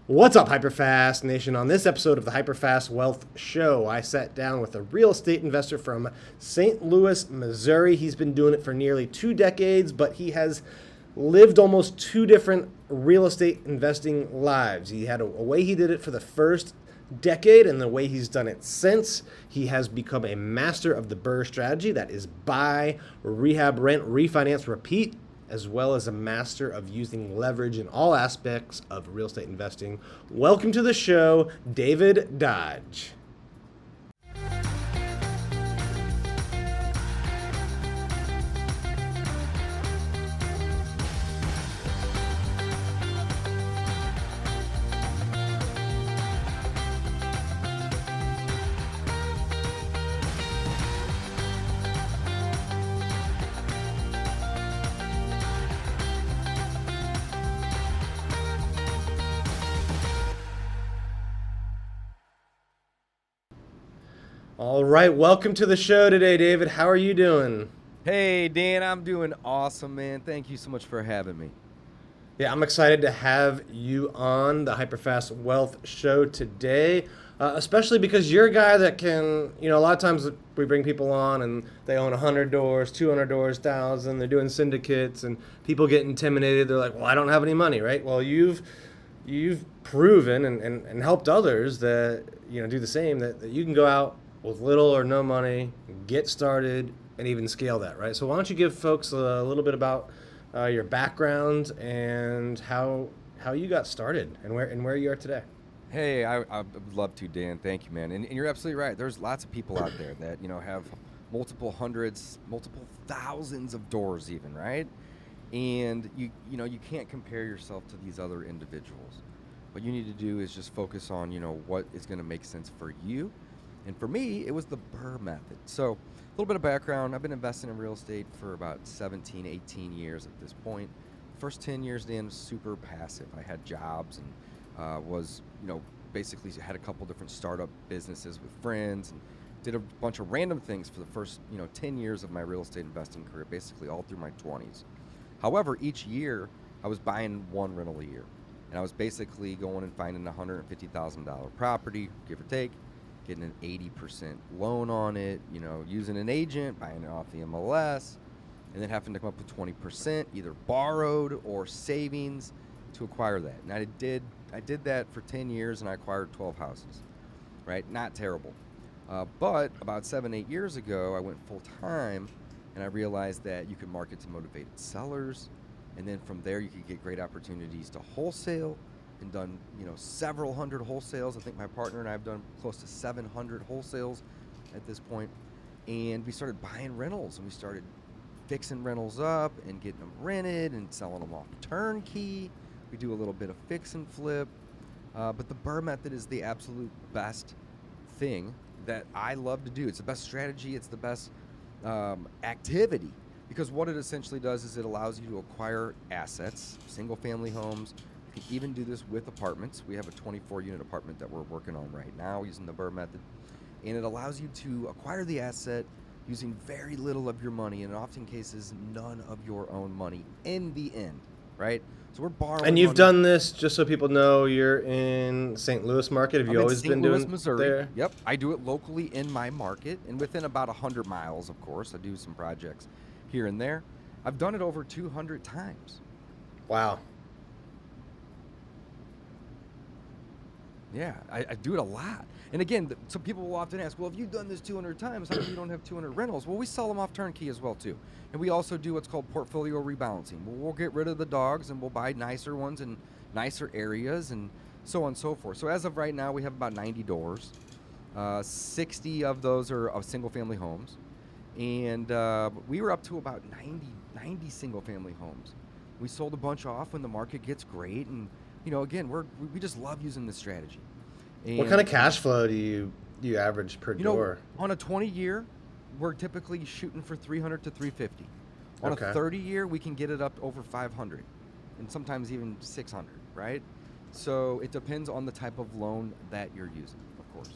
What's up, HyperFast Nation? On this episode of the HyperFast Wealth Show, I sat down with a real estate investor from St. Louis, Missouri. He's been doing it for nearly 2 decades, but he has lived almost 2 different real estate investing lives. He had a way he did it for the first decade and the way he's done it since. He has become a master of the BRRRR strategy, that is buy, rehab, rent, refinance, repeat, as well as a master of using leverage in all aspects of real estate investing. Welcome to the show, David Dodge. All right, welcome to the show today, David. How are you doing? Hey, Dan, I'm doing awesome, man. Thank you so much for having me. Yeah, I'm excited to have you on the HyperFast Wealth Show today, especially because you're a guy that can, a lot of times we bring people on and they own 100 doors, 200 doors, 1,000, they're doing syndicates, and people get intimidated. They're like, well, I don't have any money, right? Well, you've proven and helped others that, do the same, that you can go out with little or no money, get started, and even scale that, right? So why don't you give folks a little bit about your background and how you got started and where you are today. Hey, I would love to, Dan. Thank you, man. And you're absolutely right. There's lots of people out there that, have multiple hundreds, multiple thousands of doors even, right? And you can't compare yourself to these other individuals. What you need to do is just focus on, what is going to make sense for you. And for me, it was the BRRRR Method. So a little bit of background. I've been investing in real estate for about 17, 18 years at this point. First 10 years, Dan, was super passive. I had jobs and was, basically had a couple different startup businesses with friends and did a bunch of random things for the first, 10 years of my real estate investing career, basically all through my 20s. However, each year I was buying one rental a year. And I was basically going and finding a $150,000 property, give or take, getting an 80% loan on it, using an agent, buying it off the MLS, and then having to come up with 20%, either borrowed or savings to acquire that. And I did that for 10 years and I acquired 12 houses, right? Not terrible. But about 7-8 years ago, I went full time and I realized that you could market to motivated sellers. And then from there, you could get great opportunities to wholesale and done, several hundred wholesales. I think my partner and I have done close to 700 wholesales at this point. And we started buying rentals and we started fixing rentals up and getting them rented and selling them off turnkey. We do a little bit of fix and flip. But the BRRRR Method is the absolute best thing that I love to do. It's the best strategy. It's the best activity. Because what it essentially does is it allows you to acquire assets, single family homes. You can even do this with apartments. We have a 24-unit apartment that we're working on right now using the BRRRR Method. And it allows you to acquire the asset using very little of your money, and in often cases, none of your own money in the end, right? So we're borrowing. And you've money. done this, just so people know, you're in St. Louis market. Have you always been doing St. Louis, Missouri. There? Yep, I do it locally in my market and within about 100 miles, of course. I do some projects here and there. I've done it over 200 times. Wow. Yeah, I do it a lot. And again, some people will often ask, well, if you've done this 200 times, how come you don't have 200 rentals? Well, we sell them off turnkey as well, too. And we also do what's called portfolio rebalancing. We'll get rid of the dogs and we'll buy nicer ones in nicer areas and so on and so forth. So as of right now, we have about 90 doors. 60 of those are of single-family homes. And we were up to about 90 single-family homes. We sold a bunch off when the market gets great. And, again, we just love using this strategy. And what kind of cash flow do you average per door? On a 20-year, we're typically shooting for 300 to 350. On Okay. a 30-year, we can get it up over 500 and sometimes even 600, right? So it depends on the type of loan that you're using, of course.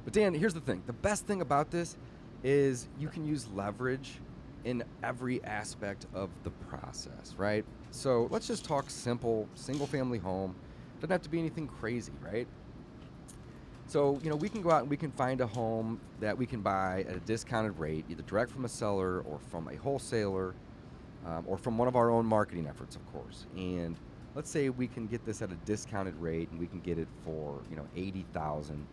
But Dan, here's the thing. The best thing about this is you can use leverage in every aspect of the process, right? So let's just talk simple, single family home. Doesn't have to be anything crazy, right? So, we can go out and we can find a home that we can buy at a discounted rate, either direct from a seller or from a wholesaler, or from one of our own marketing efforts, of course. And let's say we can get this at a discounted rate and we can get it for, 80,000,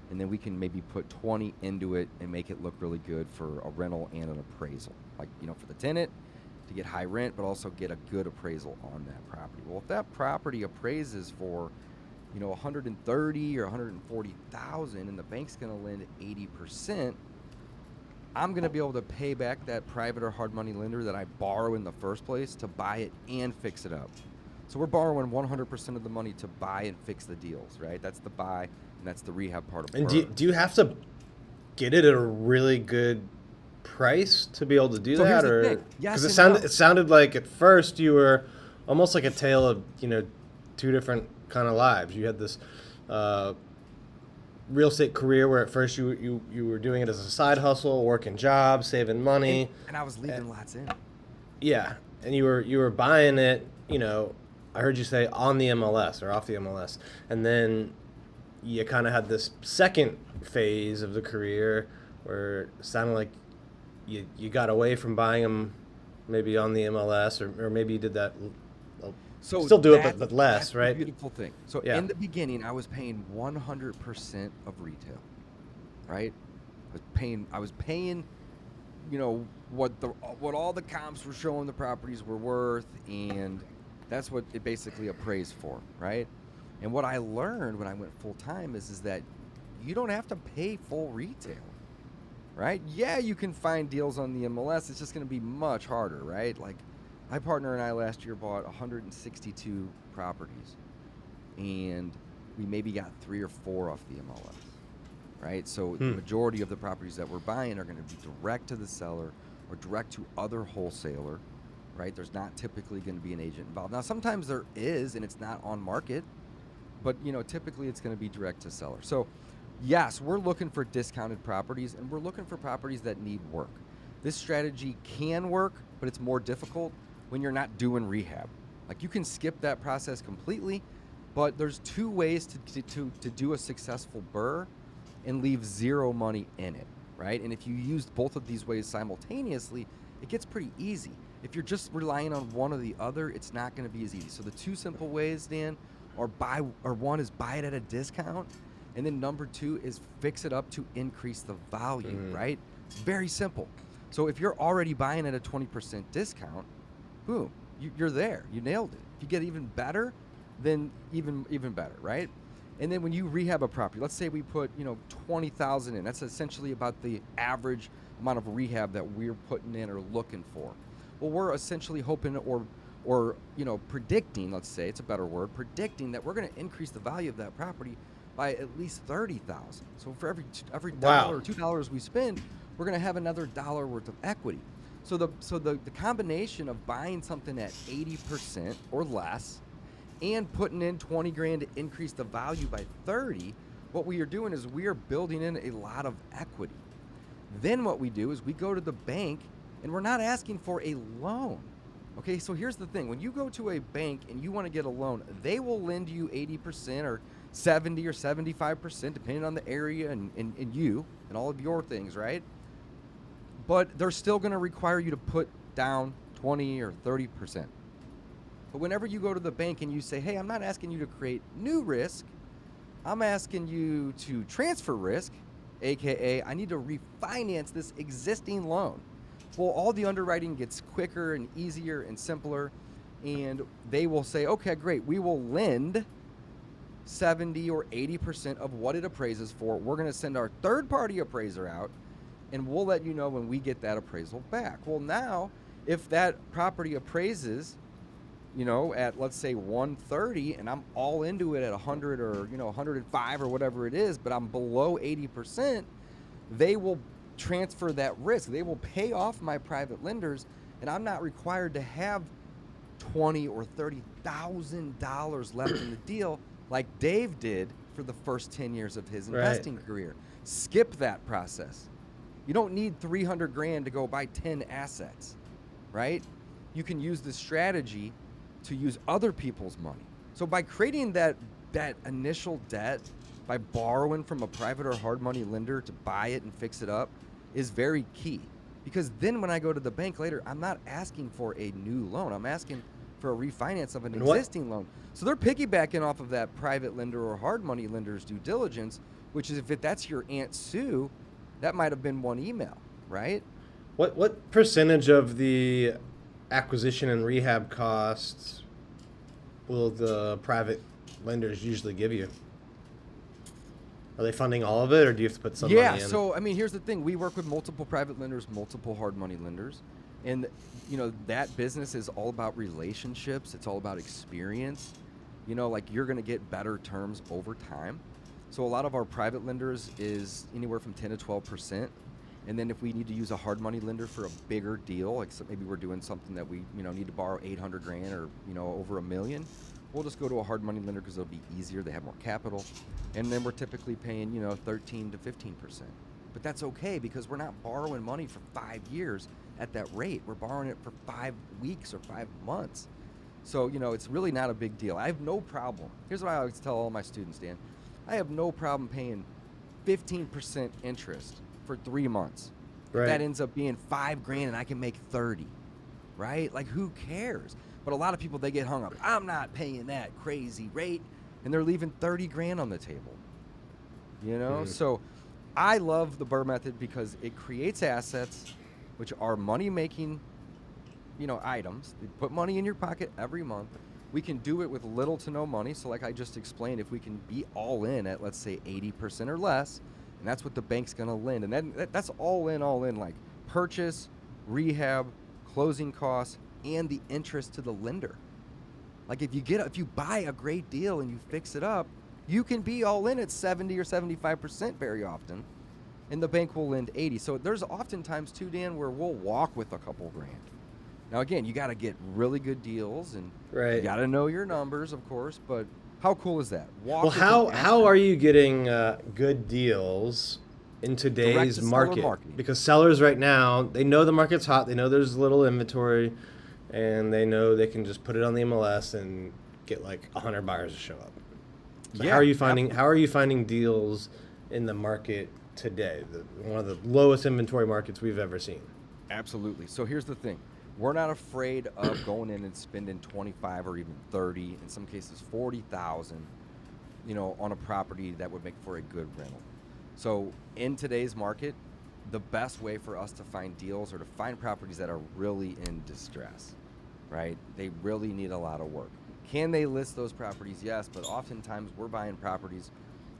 and then we can maybe put 20 into it and make it look really good for a rental and an appraisal. Like, for the tenant to get high rent, but also get a good appraisal on that property. Well, if that property appraises for 130 or 140,000 and the bank's going to lend 80%, I'm going to be able to pay back that private or hard money lender that I borrow in the first place to buy it and fix it up. So we're borrowing 100% of the money to buy and fix the deals, right? That's the buy and that's the rehab part of it. And do you have to get it at a really good price to be able to do that? Or yes, because it sounded like at first you were almost like a tale of two different kind of lives. You had this real estate career where at first you were doing it as a side hustle, working jobs, saving money, and I was leaving lots in. Yeah, and you were buying it. I heard you say on the MLS or off the MLS, and then you kind of had this second phase of the career where it sounded like you got away from buying them maybe on the MLS, or maybe you did that. So still do it, but less, that's right? The beautiful thing. So in the beginning, I was paying 100% of retail, right? I was paying, what all the comps were showing the properties were worth, and that's what it basically appraised for, right? And what I learned when I went full time is that you don't have to pay full retail, right? Yeah, you can find deals on the MLS. It's just going to be much harder, right? Like, my partner and I last year bought 162 properties, and we maybe got 3 or 4 off the MLS, right? So the majority of the properties that we're buying are going to be direct to the seller or direct to other wholesaler, right? There's not typically going to be an agent involved. Now, sometimes there is, and it's not on market, but typically it's going to be direct to seller. So yes, we're looking for discounted properties, and we're looking for properties that need work. This strategy can work, but it's more difficult when you're not doing rehab. Like, you can skip that process completely, but there's 2 ways to do a successful BRRRR and leave 0 money in it, right? And if you used both of these ways simultaneously, it gets pretty easy. If you're just relying on one or the other, it's not going to be as easy. So the 2 simple ways, Dan, one is buy it at a discount, and then number 2 is fix it up to increase the value, right? It's very simple. So if you're already buying at a 20% discount, boom, you're there. You nailed it. If you get even better, then even better, right? And then when you rehab a property, let's say we put 20,000 in. That's essentially about the average amount of rehab that we're putting in or looking for. Well, we're essentially hoping or predicting, let's say, it's a better word, predicting that we're going to increase the value of that property by at least 30,000. So for every $1 or $2 we spend, we're going to have another $1 worth of equity. So the combination of buying something at 80% or less and putting in 20 grand to increase the value by 30, what we are doing is we are building in a lot of equity. Then what we do is we go to the bank, and we're not asking for a loan. Okay, so here's the thing. When you go to a bank and you want to get a loan, they will lend you 80% or 70 or 75%, depending on the area and you and all of your things, right? But they're still going to require you to put down 20 or 30%. But whenever you go to the bank and you say, hey, I'm not asking you to create new risk, I'm asking you to transfer risk, aka I need to refinance this existing loan. Well, all the underwriting gets quicker and easier and simpler, and they will say, okay, great, we will lend 70 or 80% of what it appraises for. We're going to send our third-party appraiser out, and we'll let you know when we get that appraisal back. Well, now, if that property appraises, at, let's say, 130, and I'm all into it at 100 or, 105 or whatever it is, but I'm below 80%, they will transfer that risk. They will pay off my private lenders, and I'm not required to have $20,000 or $30,000 left in the deal like Dave did for the first 10 years of his investing career. Skip that process. You don't need 300 grand to go buy 10 assets, right? You can use this strategy to use other people's money. So by creating that initial debt, by borrowing from a private or hard money lender to buy it and fix it up, is very key. Because then when I go to the bank later, I'm not asking for a new loan. I'm asking for a refinance of an existing loan. So they're piggybacking off of that private lender or hard money lender's due diligence, which is, if that's your Aunt Sue, that might have been one email, right? What percentage of the acquisition and rehab costs will the private lenders usually give you? Are they funding all of it, or do you have to put some money in? Yeah, so I mean, here's the thing. We work with multiple private lenders, multiple hard money lenders. And, you know, that business is all about relationships. It's all about experience. You know, like, you're going to get better terms over time. So a lot of our private lenders is anywhere from 10 to 12%. And then if we need to use a hard money lender for a bigger deal, like maybe we're doing something that we, you know, need to borrow 800 grand or, you know, over $1 million, we'll just go to a hard money lender because it'll be easier. They have more capital. And then we're typically paying, you know, 13 to 15%. But that's okay, because we're not borrowing money for 5 years at that rate. We're borrowing it for 5 weeks or 5 months. So, you know, it's really not a big deal. I have no problem. Here's what I always tell all my students, Dan. I have no problem paying 15% interest for 3 months. Right. That ends up being $5 grand and I can make 30, right? Like, who cares? But a lot of people, they get hung up. I'm not paying that crazy rate, and they're leaving 30 grand on the table. You know? So I love the BRRRR method because it creates assets, which are money-making, you know, items. They put money in your pocket every month. We can do it with little to no money. So like I just explained, if we can be all in at, let's say, 80% or less, and that's what the bank's going to lend. And then that's all in, like purchase, rehab, closing costs, and the interest to the lender. Like, if you buy a great deal and you fix it up, you can be all in at 70 or 75% very often, and the bank will lend 80. So there's oftentimes too, Dan, where we'll walk with a couple grand. Now again, you got to get really good deals, and you got to know your numbers, of course. But how cool is that? Well, how are you getting good deals in today's market? Because sellers right now, they know the market's hot. They know there's little inventory, and they know they can just put it on the MLS and get like 100 buyers to show up. So how are you finding deals in the market today? One of the lowest inventory markets we've ever seen. Absolutely. So here's the thing. We're not afraid of going in and spending 25 or even 30, in some cases 40,000, you know, on a property that would make for a good rental. So in today's market, the best way for us to find deals or to find properties that are really in distress, right? They really need a lot of work. Can they list those properties? Yes, but oftentimes we're buying properties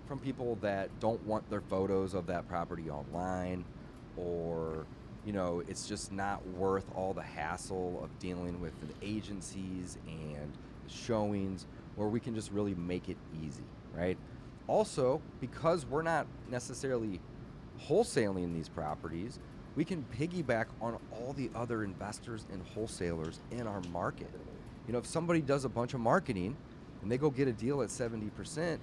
from people that don't want their photos of that property online, or, you know, it's just not worth all the hassle of dealing with the agencies and the showings, where we can just really make it easy, right? Also, because we're not necessarily wholesaling these properties, we can piggyback on all the other investors and wholesalers in our market. You know, if somebody does a bunch of marketing and they go get a deal at 70% and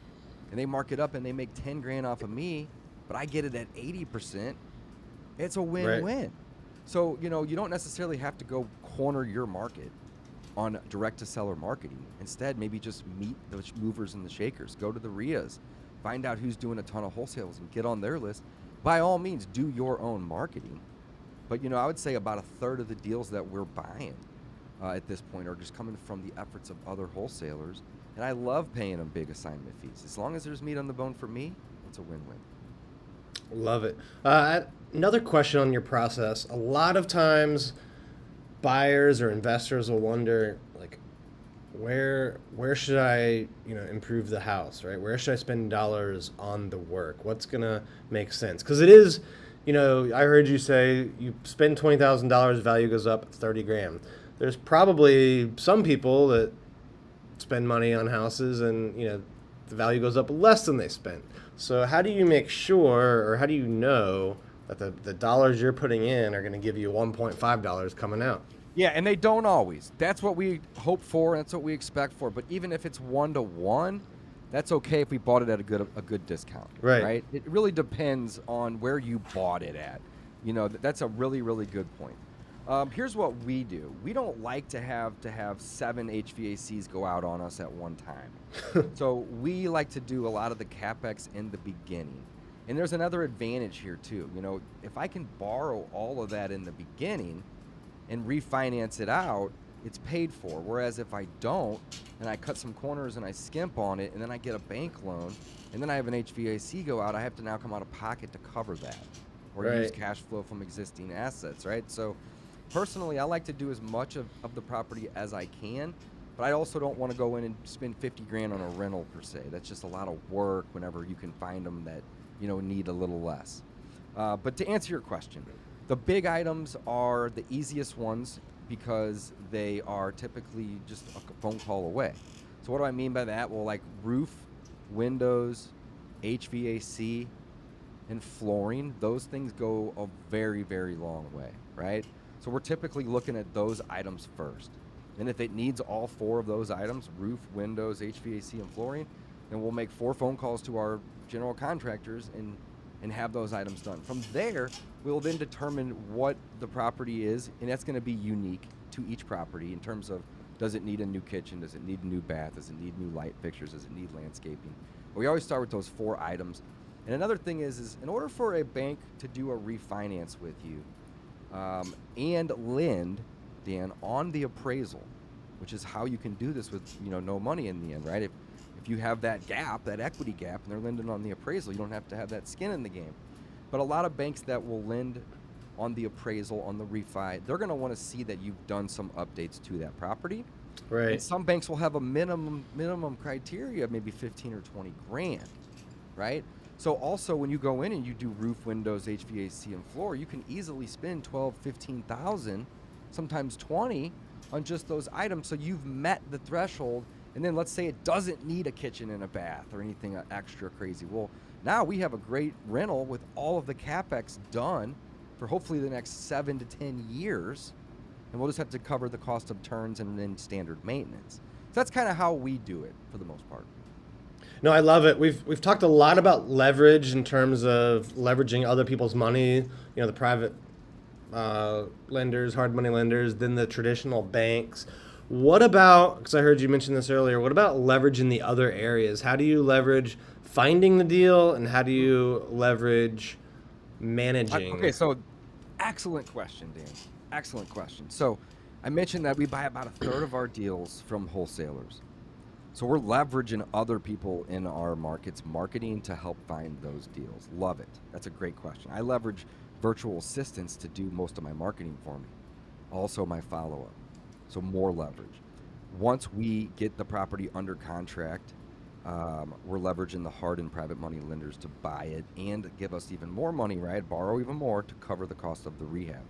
they mark it up and they make 10 grand off of me, but I get it at 80%, it's a win-win. Right. So, you know, you don't necessarily have to go corner your market on direct-to-seller marketing. Instead, maybe just meet the movers and the shakers. Go to the RIAs, find out who's doing a ton of wholesales and get on their list. By all means, do your own marketing. But, you know, I would say about a third of the deals that we're buying at this point are just coming from the efforts of other wholesalers. And I love paying them big assignment fees. As long as there's meat on the bone for me, it's a win-win. Love it. Another question on your process. A lot of times buyers or investors will wonder, like, where should I, you know, improve the house, right? Where should I spend dollars on the work? What's going to make sense? Because it is, you know, I heard you say you spend $20,000, value goes up 30 grand. There's probably some people that spend money on houses and, you know, the value goes up less than they spent. So how do you make sure, or how do you know that the dollars you're putting in are going to give you $1.5 coming out? Yeah, and they don't always. That's what we hope for, and that's what we expect for. But even if it's 1-to-1, that's okay if we bought it at a good discount. Right? It really depends on where you bought it at. You know, that's a really, really good point. Here's what we do. We don't like to have 7 HVACs go out on us at one time. So we like to do a lot of the CapEx in the beginning. And there's another advantage here too. You know, if I can borrow all of that in the beginning and refinance it out, it's paid for. Whereas if I don't, and I cut some corners and I skimp on it, and then I get a bank loan, and then I have an HVAC go out, I have to now come out of pocket to cover that, or use cash flow from existing assets, right? So personally, I like to do as much of the property as I can, but I also don't want to go in and spend 50 grand on a rental per se. That's just a lot of work whenever you can find them that, you know, need a little less. But to answer your question, the big items are the easiest ones because they are typically just a phone call away. So what do I mean by that? Well, like roof, windows, HVAC, and flooring, those things go a very, very long way, right? So we're typically looking at those items first. And if it needs all 4 of those items, roof, windows, HVAC, and flooring, then we'll make 4 phone calls to our general contractors and have those items done. From there, we'll then determine what the property is, and that's going to be unique to each property in terms of, does it need a new kitchen? Does it need a new bath? Does it need new light fixtures? Does it need landscaping? But we always start with those 4 items. And another thing is in order for a bank to do a refinance with you and lend, Dan, on the appraisal, which is how you can do this with, you know, no money in the end, right? If you have that gap, that equity gap, and they're lending on the appraisal, you don't have to have that skin in the game. But a lot of banks that will lend on the appraisal, on the refi, they're going to want to see that you've done some updates to that property. Right. And some banks will have a minimum criteria, maybe 15 or 20 grand, right? So also when you go in and you do roof, windows, HVAC, and floor, you can easily spend 12, 15,000, sometimes 20 on just those items. So you've met the threshold. And then let's say it doesn't need a kitchen and a bath or anything extra crazy. Well, now we have a great rental with all of the CapEx done for hopefully the next 7 to 10 years. And we'll just have to cover the cost of turns and then standard maintenance. So that's kind of how we do it for the most part. No, I love it. We've talked a lot about leverage in terms of leveraging other people's money, you know, the private lenders, hard money lenders, then the traditional banks. What about, because I heard you mention this earlier, what about leveraging the other areas? How do you leverage finding the deal, and how do you leverage managing? Okay, so excellent question, Dan. Excellent question. So I mentioned that we buy about 1/3 of our deals from wholesalers. So we're leveraging other people in our markets marketing to help find those deals. Love it. That's a great question. I leverage virtual assistants to do most of my marketing for me. Also my follow-up. So more leverage. Once we get the property under contract, we're leveraging the hard and private money lenders to buy it and give us even more money, right? Borrow even more to cover the cost of the rehab.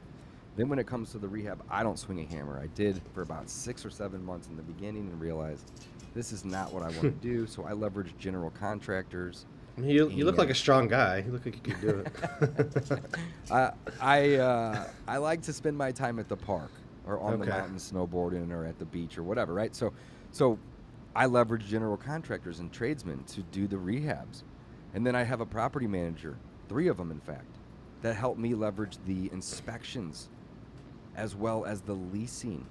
Then when it comes to the rehab, I don't swing a hammer. I did for about 6 or 7 months in the beginning and realized this is not what I want to do. So I leverage general contractors. You look like a strong guy. You look like you could do it. I like to spend my time at the park or on the mountain snowboarding or at the beach or whatever, right? So I leverage general contractors and tradesmen to do the rehabs. And then I have a property manager, 3 of them in fact, that help me leverage the inspections as well as the leasing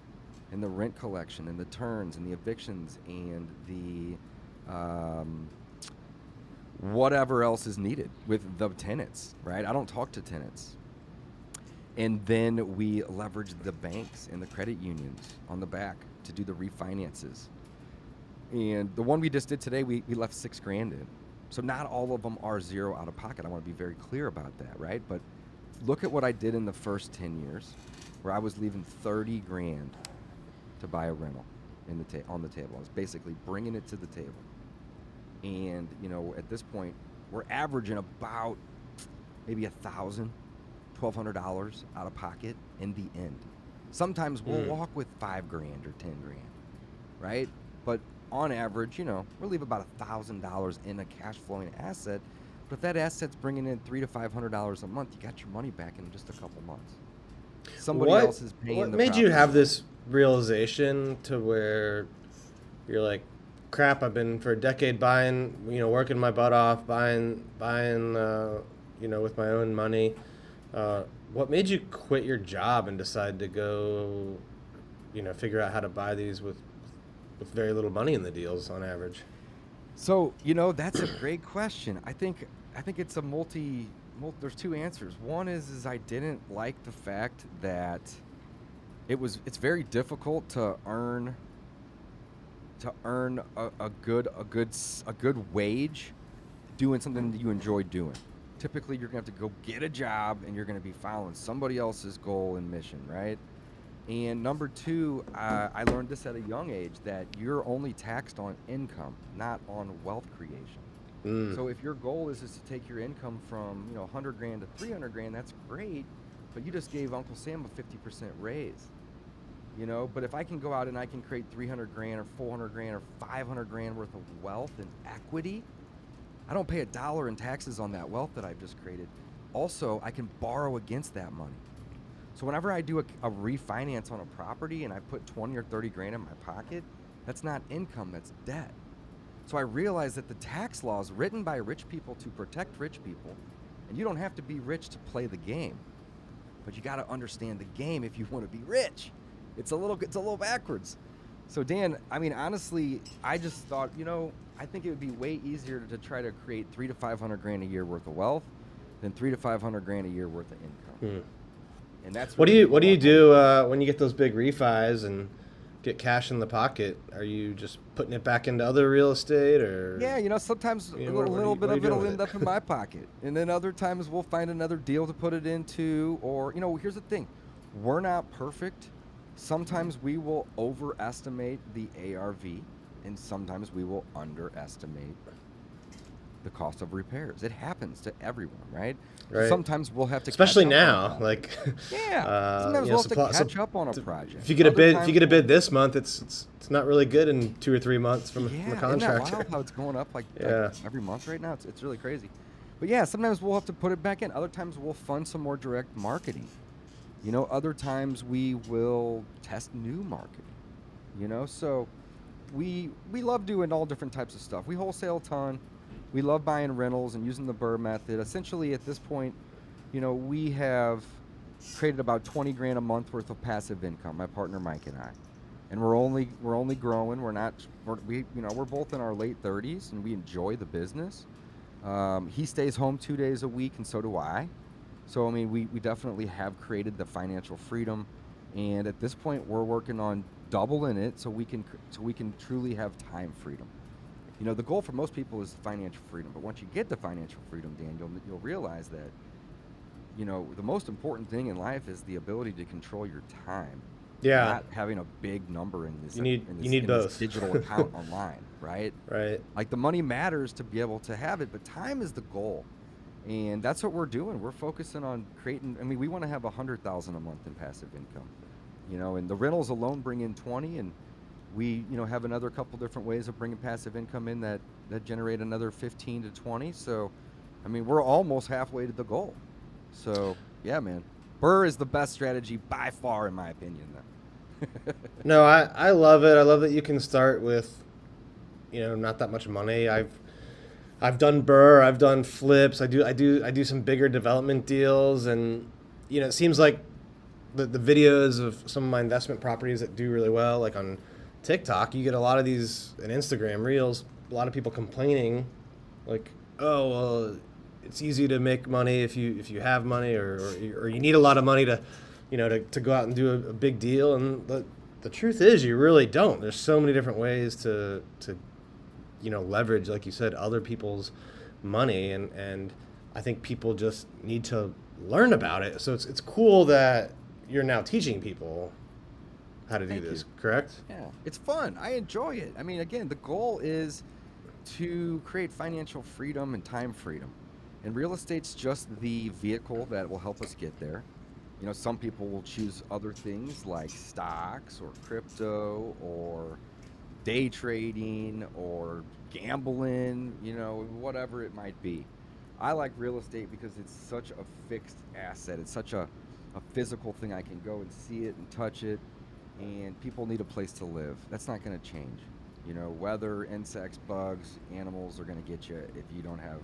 and the rent collection and the turns and the evictions and the whatever else is needed with the tenants, right? I don't talk to tenants. And then we leverage the banks and the credit unions on the back to do the refinances. And the one we just did today, we left 6 grand in. So not all of them are zero out of pocket. I want to be very clear about that, right? But look at what I did in the first 10 years, where I was leaving 30 grand to buy a rental on the table. I was basically bringing it to the table. And, you know, at this point, we're averaging about maybe $1,000, $1,200 out of pocket in the end. Sometimes we'll walk with 5 grand or 10 grand, right? But on average, you know, we'll leave about $1,000 in a cash flowing asset. But if that asset's bringing in $300 to $500 a month, you got your money back in just a couple months. Somebody else is paying. What made you have this realization to where you're like, crap, I've been for a decade buying, you know, working my butt off, buying, you know, with my own money. what made you quit your job and decide to go, figure out how to buy these with very little money in the deals on average? So, that's a great question. I think it's a there's two answers. One is I didn't like the fact that it's very difficult to earn a good wage doing something that you enjoy doing. Typically, you're going to have to go get a job and you're going to be following somebody else's goal and mission, right? And number two, I learned this at a young age, that you're only taxed on income, not on wealth creation. So if your goal is to take your income from 100 grand to 300 grand, that's great, but you just gave Uncle Sam a 50% raise. But if I can go out and I can create 300 grand or 400 grand or 500 grand worth of wealth and equity, I don't pay a dollar in taxes on that wealth that I've just created. Also, I can borrow against that money. So whenever I do a refinance on a property and I put 20 or 30 grand in my pocket, that's not income, that's debt. So I realized that the tax law is written by rich people to protect rich people, and you don't have to be rich to play the game, but you got to understand the game if you want to be rich. It's a little backwards. So Dan, I mean, honestly, I just thought, I think it would be way easier to try to create 300 to 500 grand a year worth of wealth than 300 to 500 grand a year worth of income. And that's what do you do when you get those big refis and get cash in the pocket? Are you just putting it back into other real estate, or? Yeah, sometimes a little bit of it'll end up in my pocket, and then other times we'll find another deal to put it into. Or here's the thing, we're not perfect. Sometimes we will overestimate the ARV, and sometimes we will underestimate the cost of repairs. It happens to everyone, right? Right. Sometimes we'll have to, especially now, sometimes we'll have to catch up on a project. If you get a bid this month, it's not really good in 2 or 3 months from the contractor. Isn't that wild how it's going up like every month right now? It's really crazy. But yeah, sometimes we'll have to put it back in. Other times we'll fund some more direct marketing. Other times we will test new marketing. So we love doing all different types of stuff. We wholesale a ton. We love buying rentals and using the BRRRR method. Essentially, at this point, we have created about 20 grand a month worth of passive income, my partner Mike and I, and we're only growing. We're both in our late 30s, and we enjoy the business. He stays home 2 days a week, and so do I. So I mean, we definitely have created the financial freedom, and at this point, we're working on doubling it so we can truly have time freedom. The goal for most people is financial freedom, but once you get the financial freedom, Dan, you'll realize that, the most important thing in life is the ability to control your time. Yeah. Not having a big number in this. You need both. This digital account online, right? Right. Like the money matters to be able to have it, but time is the goal, and that's what we're doing. We're focusing on creating. I mean, we want to have $100,000 a month in passive income, and the rentals alone bring in 20, and we, have another couple different ways of bringing passive income in that generate another 15 to 20. So, I mean, we're almost halfway to the goal. So, yeah, man, BRRRR is the best strategy by far, in my opinion. Then. No, I love it. I love that you can start with, not that much money. I've done BRRRR. I've done flips. I do some bigger development deals, and it seems like the videos of some of my investment properties that do really well, like on TikTok, you get a lot of these, and Instagram Reels, a lot of people complaining, like, oh, well, it's easy to make money if you have money, or you need a lot of money to, to go out and do a big deal. And the truth is, you really don't. There's so many different ways to leverage, like you said, other people's money, and I think people just need to learn about it. So it's cool that you're now teaching people how to do this, correct? Yeah, it's fun. I enjoy it. I mean, again, the goal is to create financial freedom and time freedom. And real estate's just the vehicle that will help us get there. Some people will choose other things like stocks or crypto or day trading or gambling, whatever it might be. I like real estate because it's such a fixed asset. It's such a physical thing. I can go and see it and touch it. And people need a place to live. That's not going to change. Weather, insects, bugs, animals are going to get you if you don't have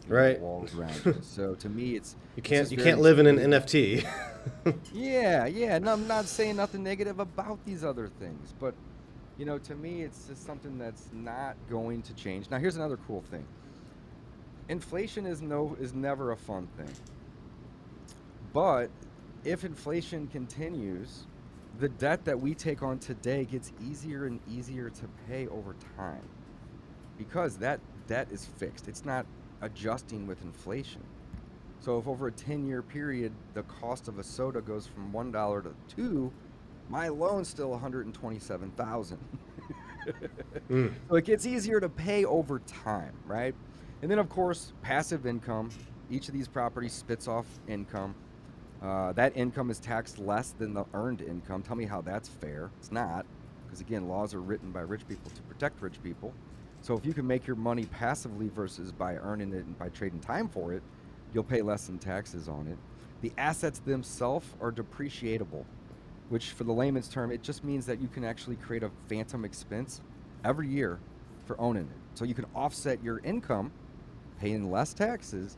Right. walls around you. So to me, You it's can't just very live in an intuitive. NFT. Yeah, yeah. And I'm not saying nothing negative about these other things, but to me, it's just something that's not going to change. Now, here's another cool thing. Inflation is never a fun thing. But if inflation continues, the debt that we take on today gets easier and easier to pay over time because that debt is fixed. It's not adjusting with inflation. So if over a 10-year period the cost of a soda goes from $1 to 2, my loan's still 127,000. Mm. So it gets easier to pay over time, right? And then of course, passive income. Each of these properties spits off income. That income is taxed less than the earned income. Tell me how that's fair. It's not, because again, laws are written by rich people to protect rich people. So if you can make your money passively versus by earning it and by trading time for it, you'll pay less in taxes on it. The assets themselves are depreciatable, which for the layman's term, it just means that you can actually create a phantom expense every year for owning it. So you can offset your income, paying less taxes,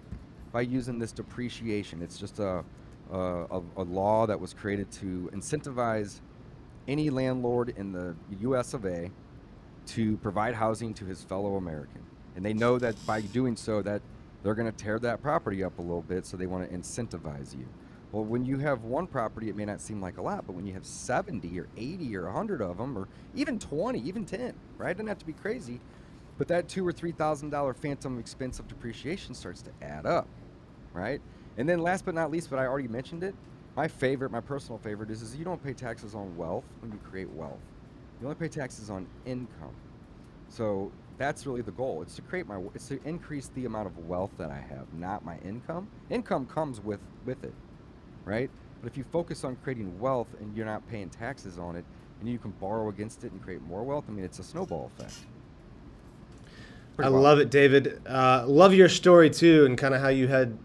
by using this depreciation. It's just a law that was created to incentivize any landlord in the US of A to provide housing to his fellow American. And they know that by doing so that they're going to tear that property up a little bit, so they want to incentivize you. Well, when you have one property, it may not seem like a lot, but when you have 70 or 80 or 100 of them, or even 20, even 10, right? It doesn't have to be crazy, but that $2,000 or $3,000 phantom expense of depreciation starts to add up, right? And then last but not least, but I already mentioned it, my personal favorite is you don't pay taxes on wealth when you create wealth. You only pay taxes on income. So that's really the goal. It's to increase the amount of wealth that I have, not my income. Income comes with it, right? But if you focus on creating wealth and you're not paying taxes on it, and you can borrow against it and create more wealth, I mean, it's a snowball effect. I Pretty wild. love it, David. Love your story too, and kind of how you had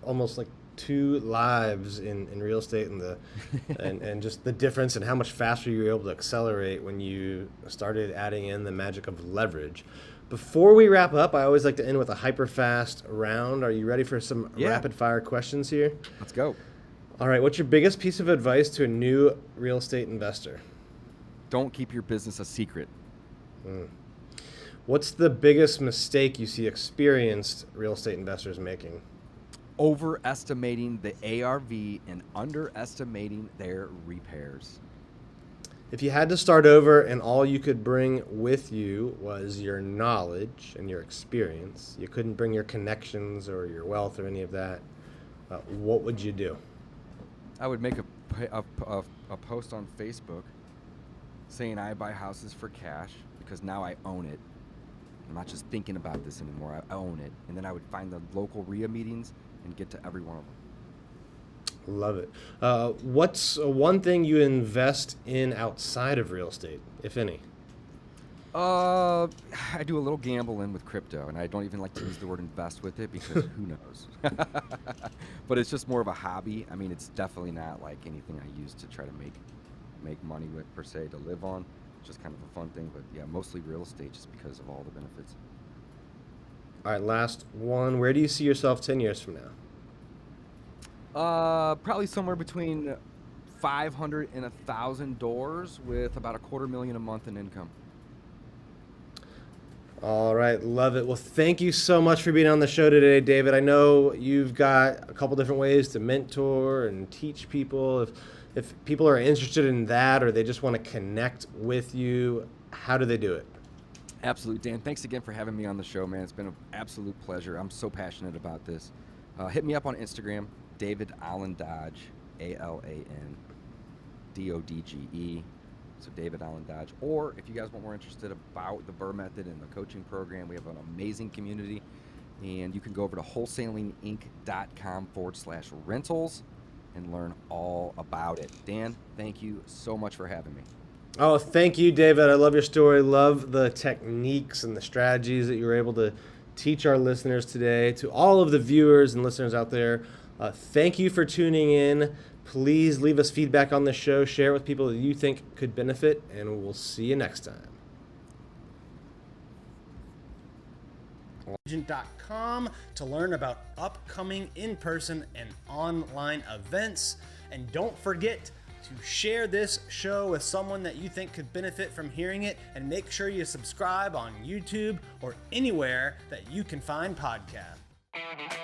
almost like two lives in real estate, and and just the difference and how much faster you were able to accelerate when you started adding in the magic of leverage. Before we wrap up, I always like to end with a HyperFast round. Are you ready for some Yeah. rapid fire questions here? Let's go. All right. What's your biggest piece of advice to a new real estate investor? Don't keep your business a secret. What's the biggest mistake you see experienced real estate investors making? Overestimating the ARV and underestimating their repairs. If you had to start over and all you could bring with you was your knowledge and your experience, you couldn't bring your connections or your wealth or any of that, what would you do? I would make a post on Facebook saying I buy houses for cash because now I own it. I'm not just thinking about this anymore. I own it. And then I would find the local RIA meetings and get to every one of them. Love it. What's one thing you invest in outside of real estate, if any? I do a little gambling with crypto, and I don't even like to use the word invest with it because who knows? But it's just more of a hobby. I mean, it's definitely not like anything I use to try to make money with per se to live on. It's just kind of a fun thing, but yeah, mostly real estate just because of all the benefits. All right, last one. Where do you see yourself 10 years from now? Probably somewhere between 500 and 1,000 doors with about $250,000 a month in income. All right, love it. Well, thank you so much for being on the show today, David. I know you've got a couple different ways to mentor and teach people. If people are interested in that or they just want to connect with you, how do they do it? Absolutely, Dan. Thanks again for having me on the show, man. It's been an absolute pleasure. I'm so passionate about this. Hit me up on Instagram, David Allen Dodge, ALANDODGE. So David Allen Dodge. Or if you guys want more interested about the BRRRR Method and the coaching program, we have an amazing community. And you can go over to wholesalinginc.com/rentals and learn all about it. Dan, thank you so much for having me. Oh, thank you, David. I love your story. Love the techniques and the strategies that you were able to teach our listeners today. To all of the viewers and listeners out there, thank you for tuning in. Please leave us feedback on the show. Share it with people that you think could benefit, and we'll see you next time. agent.com to learn about upcoming in-person and online events. And don't forget to share this show with someone that you think could benefit from hearing it, and make sure you subscribe on YouTube or anywhere that you can find podcasts.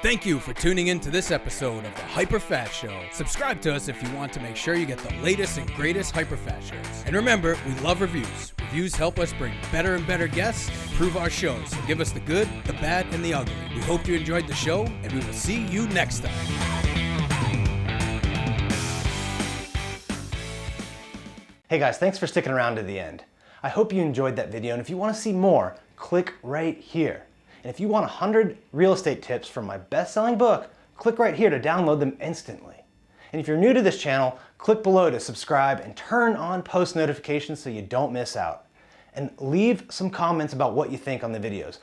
Thank you for tuning in to this episode of the HyperFast Show. Subscribe to us if you want to make sure you get the latest and greatest HyperFast shows. And remember, we love reviews. Reviews help us bring better and better guests and improve our shows. So give us the good, the bad, and the ugly. We hope you enjoyed the show, and we will see you next time. Hey guys, thanks for sticking around to the end. I hope you enjoyed that video, and if you want to see more, click right here. And if you want 100 real estate tips from my best-selling book, click right here to download them instantly. And if you're new to this channel, click below to subscribe and turn on post notifications so you don't miss out. And leave some comments about what you think on the videos.